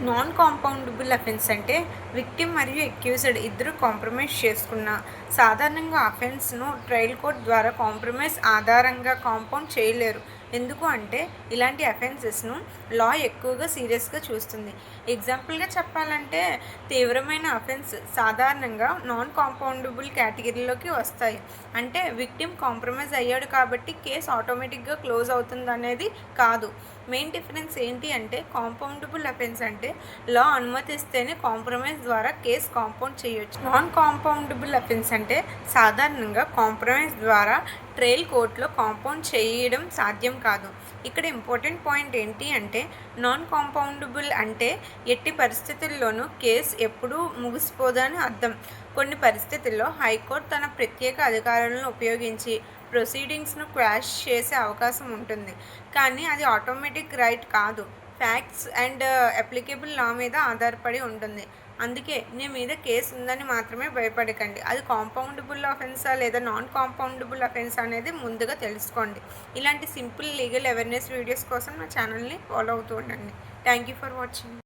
Non compoundable offence అంటే victim మరియు accused ఇద్దరు కాంప్రమైజ్ చేసుకున్న సాధారణంగా అఫెన్స్ను ట్రయల్ కోర్ట్ ద్వారా కాంప్రమైజ్ ఆధారంగా కాంపౌండ్ చేయలేరు. ఎందుకు అంటే ఇలాంటి అఫెన్సెస్ను లా ఎక్కువగా సీరియస్గా చూస్తుంది. ఎగ్జాంపుల్గా చెప్పాలంటే తీవ్రమైన అఫెన్స్ సాధారణంగా నాన్ కాంపౌండబుల్ కేటగిరీలోకి వస్తాయి. అంటే విక్టిమ్ కాంప్రమైజ్ అయ్యాడు కాబట్టి కేసు ఆటోమేటిక్గా క్లోజ్ అవుతుంది అనేది కాదు. మెయిన్ డిఫరెన్స్ ఏంటి అంటే కాంపౌండబుల్ అఫెన్స్ అంటే లా అనుమతిస్తేనే కాంప్రమైజ్ ద్వారా కేసు కాంపౌండ్ చేయొచ్చు. నాన్ కాంపౌండబుల్ అఫెన్స్ అంటే సాధారణంగా కాంప్రమైజ్ ద్వారా ట్రయల్ కోర్టులో కాంపౌండ్ చేయడం సాధ్యం కాదు. ఇక్కడ ఇంపార్టెంట్ పాయింట్ ఏంటి అంటే నాన్ కాంపౌండబుల్ అంటే ఎట్టి పరిస్థితుల్లోనూ కేసు ఎప్పుడూ ముగిసిపోదని అర్థం. కొన్ని పరిస్థితుల్లో హైకోర్టు తన ప్రత్యేక అధికారాలను ఉపయోగించి ప్రొసీడింగ్స్ను క్వాష్ చేసే అవకాశం ఉంటుంది. కానీ అది ఆటోమేటిక్ రైట్ కాదు, ఫ్యాక్ట్స్ అండ్ అప్లికేబుల్ లా మీద ఆధారపడి ఉంటుంది. అందుకే నీ మీద కేసు ఉందని మాత్రమే భయపడకండి. అది కాంపౌండబుల్ అఫెన్సా లేదా నాన్ కాంపౌండబుల్ అఫెన్స్ అనేది ముందుగా తెలుసుకోండి. ఇలాంటి సింపుల్ లీగల్ అవేర్నెస్ వీడియోస్ కోసం నా ఛానల్ని ఫాలో అవుతూ ఉండండి. Thank you for watching.